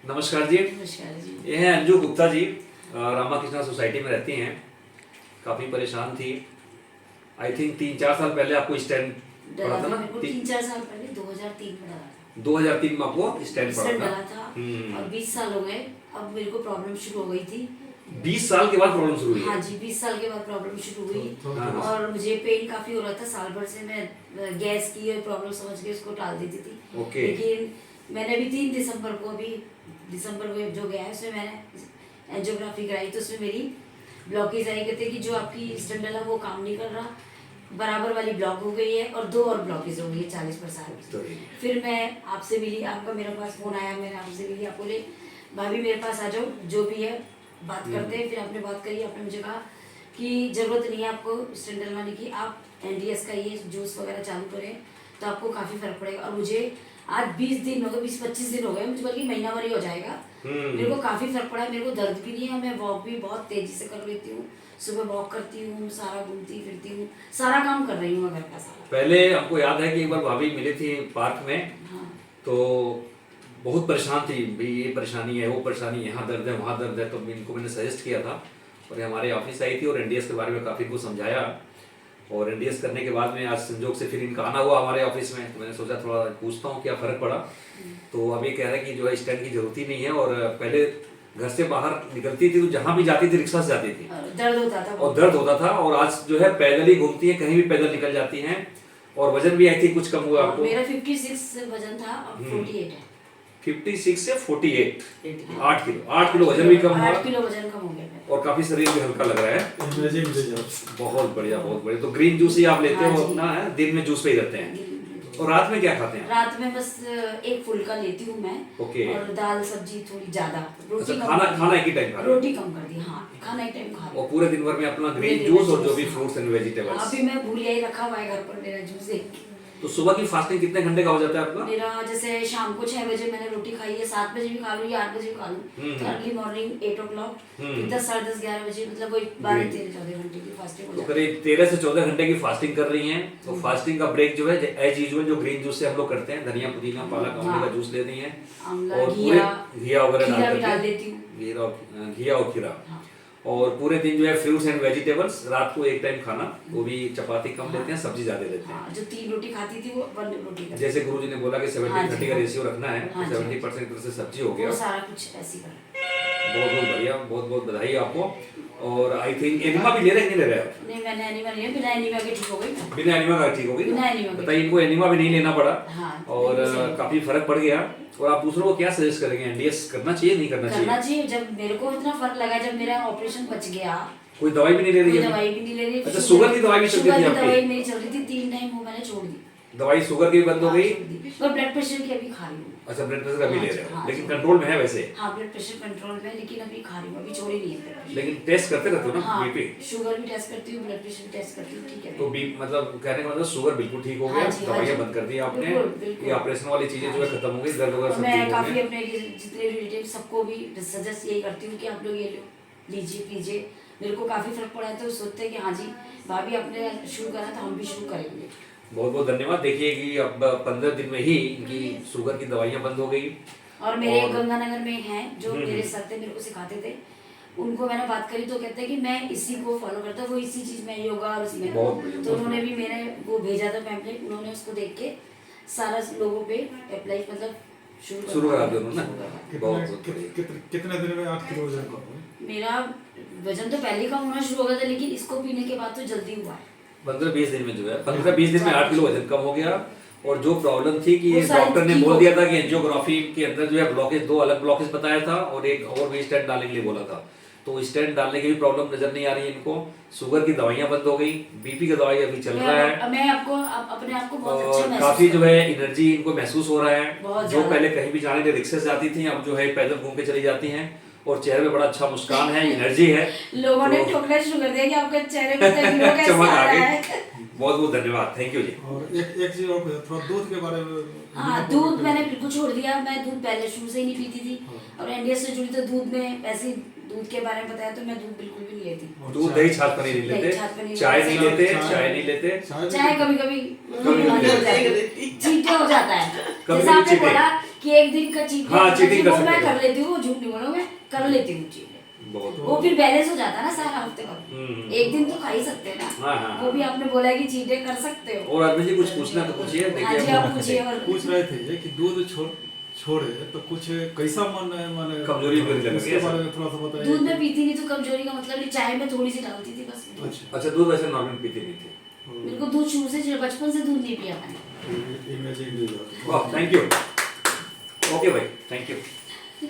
नमस्कार जी। नमस्कार जी। ये हैं अंजू गुप्ता जी, रामा कृष्णा सोसाइटी में रहती हैं। काफ़ी परेशान थी। आई थिंक 3-4 साल पहले आपको स्टैंड पड़ा था ना? मेरे को 3-4 साल पहले 2003 में डला था। 2003 में आपको स्टैंड पड़ा स्टैंड था। डला था और 20 साल हो गए। अब मेरे को प्रॉब्लम शुरू हो गई थी। 20 साल के बाद प्रॉब्लम शुरू हुई है? हाँ जी, 20 साल के बाद प्रॉब्लम शुरू हुई। हाँ। और मुझे पेन काफी हो रहा था। साल भर से मैं गैस की प्रॉब्लम समझ के उसको टाल देती थी। ओके। लेकिन मैंने अभी 3 दिसंबर को जो गया है उसमें मैंने एंजियोग्राफी कराई, तो उसमें मेरी ब्लॉकेज आई। कहते कि जो आपकी स्टैंड डला वो काम नहीं कर रहा, बराबर वाली ब्लॉक हो गई है और 2 और ब्लॉकेज हो गई है 40%। फिर मैं आपसे मिली, आपका मेरे पास फोन आया, मैंने आपसे मिली, आप बोले भाभी मेरे पास आ जाओ, जो भी है बात करते हैं। फिर आपने बात करी, आपने मुझे कहा कि जरूरत नहीं है आपको स्टैंड डलवाने की, आप एनडीएस का ये जूस वगैरह चालू करें तो आपको काफी फर्क पड़ेगा। और मुझे आज 20 दिन हो गए, 20-25 दिन हो गए, मुझे बल्कि महीना भर ही हो जाएगा। मेरे को काफी फर्क पड़ा है। मेरे को दर्द भी नहीं है, मैं वॉक भी बहुत तेजी से कर लेती हूँ। सुबह वॉक करती हूँ, सारा घूमती फिरती हूँ, सारा काम कर रही हूँ घर का सारा। पहले हमको याद है कि एक बार भाभी मिली थी पार्क में। हाँ। तो बहुत परेशान थी, भाई ये परेशानी है, वो परेशानी, यहाँ दर्द है, वहाँ दर्द है। तो इनको मैंने सजेस्ट किया था और ये हमारे ऑफिस आई थी और एनडीएस के बारे में काफ़ी कुछ समझाया। और एनडीएस करने के बाद में आज संजोग से फिर इनका आना हुआ हमारे ऑफिस में, तो मैंने सोचा थोड़ा पूछता हूँ क्या फ़र्क पड़ा। तो अभी कह रहे हैं कि जो है स्टैंड की जरूरत ही नहीं है। और पहले घर से बाहर निकलती थी तो जहाँ भी जाती थी रिक्शा से जाती थी, दर्द होता था और दर्द होता था। और आज जो है पैदल ही घूमती है, कहीं भी पैदल निकल जाती हैं। और वजन भी आई थी कुछ कम हुआ आपको? मेरा 56 वजन था, अब 48 है। 56 से 48, 8 किलो वजन भी कम हुआ। 8 किलो वजन कम हो गया मेरा। और काफी शरीर भी हल्का लग रहा है। बहुत बढ़िया, बहुत बढ़िया। तो ग्रीन जूस ही आप लेते हो अपना? है दिन में जूस पे ही रहते हैं। और रात में क्या खाते हैं? रात में बस एक फुल्का लेती हूँ मैं। ओके। और दाल सब्जी थोड़ी ज्यादा, रोटी अच्छा, कम। खाना एक ही टाइम खा रहे हो? रोटी कम कर दी, हाँ खाना एक टाइम खा रही हूँ। और पूरे दिन भर में अपना ग्रीन जूस और जो भी फ्रूट्स एंड वेजिटेबल्स? अभी मैं भूलिया ही रखा हुआ है घर पर मेरा जूस एक। तो सुबह की फास्टिंग कितने घंटे का हो जाता है आपका? मेरा जैसे शाम को 6 बजे मैंने रोटी खाई है, 7 बजे भी खा लूँ या 8 बजे भी खा लूँ। अर्ली मॉर्निंग 8 o'clock, 10, 10:30, 11 बजे, मतलब वही 12, 13, 14 घंटे की फास्टिंग हो तो जाती है। करीब 13 से 14 घंटे की फास्टिंग कर रही हैं। तो फास्टिंग का ब्रेक जो है एज यूजुअल जो ग्रीन जूस से हम लोग करते हैं, धनिया पुदीना पालक आंवले का जूस ले दी है। और पूरे घिया वगैरह डाल देती हूँ, घिया और खीरा। और पूरे दिन जो है फ्रूट्स एंड वेजिटेबल्स। रात को एक टाइम खाना, वो भी चपाती कम लेते हैं, सब्जी ज्यादा लेते हैं। जो 3 रोटी खाती थी वो 1 रोटी खाती। जैसे गुरुजी ने बोला कि 70-30 का रेशियो रखना है, तो 70% से सब्जी हो गया। वो सारा कुछ ऐसे कर। बहुत बहुत बढ़िया, बहुत बहुत बधाई आपको। और आई थिंक एनिमा भी ले रहे हैं, नहीं ले रहे हैं? नहीं, मैंने एनिमा नहीं है, बिना एनिमा के ठीक हो गई। बिना एनिमा का ठीक हो गई? बिना एनिमा के। बताइए, इनको एनिमा भी नहीं लेना पड़ा। हाँ, और काफी फर्क पड़ गया। और आप दूसरों को क्या सजेस्ट करेंगे, एनडीएस करना चाहिए नहीं करना चाहिए? करना चाहिए। जब मेरे को इतना फर्क लगा, जब मेरा ऑपरेशन बच गया। कोई दवाई भी नहीं ले रही है? दवाई भी नहीं ले रही। अच्छा, शुगर की दवाई भी चल रही थी आपकी? दवाई मेरी चल रही थी 3 टाइम, वो मैंने छोड़ दी। दवाई शुगर की बंद हो गई? और ब्लड प्रेशर की अभी खा रही हूँ। अच्छा, ब्लड प्रेशर का भी ले रहे हो, लेकिन कंट्रोल में है वैसे? हाँ, ब्लड प्रेशर कंट्रोल में, लेकिन अभी खा रही हूँ, अभी छोड़ी नहीं है। लेकिन टेस्ट करते रहते हो ना? हाँ, बीपी शुगर भी टेस्ट करती हूँ, ब्लड प्रेशर भी टेस्ट करती हूँ, ठीक है। तो मतलब कहने का मतलब शुगर बिल्कुल ठीक हो गया, दवाइयाँ बंद कर दी आपने, ये ऑपरेशन वाली चीजें जो है खत्म हो गई, दर्द वगैरह सब ठीक हो गया। मैं काफी अपने जितने रिलेटिव सबको भी सजेस्ट यही करती हूँ कि आप लोग ये लीजिए पीजिए। मेरे को काफी फर्क पड़ा है, तो सोचते हैं कि हाँ जी भाभी आपने शुरू करा तो हम भी शुरू करेंगे। बहुत बहुत धन्यवाद। देखिए कि अब 15 दिन में ही इनकी शुगर की दवाइयाँ बंद हो गई। और मेरे गंगानगर में हैं जो मेरे सर थे, मेरे को सिखाते थे, उनको मैंने बात करी तो कहते हैं कि मैं इसी को फॉलो करता हूँ, वो इसी चीज में योगा और उसमें। तो उन्होंने भी मेरे वो भेजा था पैम्पलेट, उन्होंने उसको देख के सारा लोगों पे अप्लाई मतलब शुरू करा दिया उन्होंने। कितने दिन में 8 किलो वजन कम हुआ? मेरा वजन तो पहले कम होना शुरू हो गया था, लेकिन इसको पीने के बाद तो जल्दी हुआ है। 15-20 दिन में जो है 15-20 दिन में 8 किलो वजन कम हो गया। और जो प्रॉब्लम थी कि डॉक्टर ने बोल दिया था कि एंजियोग्राफी के अंदर जो है ब्लॉकेज, 2 अलग ब्लॉकेज बताया था और एक और भी स्टेंट डालने के लिए बोला था। तो स्टेंट डालने की भी प्रॉब्लम नजर नहीं आ रही है इनको। शुगर की दवाइयां बंद हो गई, बीपी का दवाई अभी चल रहा है। मैं आपको अपने आप को बहुत अच्छा महसूस काफी जो है एनर्जी इनको महसूस हो रहा है। जो पहले कहीं भी जाने के रिक्शा से जाती थी, अब जो है पैदल घूम के चली जाती हैं। और चेहरे पे बड़ा अच्छा मुस्कान है, एनर्जी है। लोगों ने ठोकना शुरू कर दिया कि आपके चेहरे पे चमक आ गई। बहुत बहुत धन्यवाद, थैंक यू जी। और एक चीज और थोड़ा दूध के बारे में। हाँ, दूध मैंने बिल्कुल छोड़ दिया। मैं दूध पहले शुरू से ही नहीं पीती थी, और एनडीएस से जुड़ी तो दूध में ऐसे दूध के बारे में बताया तो मैं दूध बिल्कुल भी नहीं लेती। दूध, दही, छाछ, पनीर नहीं लेते, चाय नहीं लेते, चाय नहीं लेते। चाय कभी कभी चीटे हो जाता है। जैसे आपने बोला कि एक दिन का चीट हाँ, cheating कर वो मैं सकते हो। कर लेती हूँ, वो झूठ नहीं बोलूँ, मैं कर लेती हूँ चीट। बहुत वो फिर बैलेंस हो जाता है ना सारा हफ्ते भर, एक दिन तो खा ही सकते हैं हाँ, ना। हाँ, वो भी आपने बोला है कि चीटें कर सकते हो। और अरविंद जी कुछ पूछना तो पूछिए। हाँ जी, आप पूछिए। और पूछ रहे थे कि दूध छोड़े तो कुछ कैसा मन है, माने कमजोरी भी लग रही उसके है बारे ऐसा? में थोड़ा सा बताइए। दूध में पीती नहीं तो कमजोरी का मतलब नहीं, चाय में थोड़ी सी डालती थी बस। अच्छा, अच्छा, दूध वैसे नॉर्मल पीती नहीं थी। मेरे को दूध शुरू से, बचपन से दूध नहीं पिया मैंने। इमेजिंग वाह, थैंक यू। ओके भाई, थैंक यू।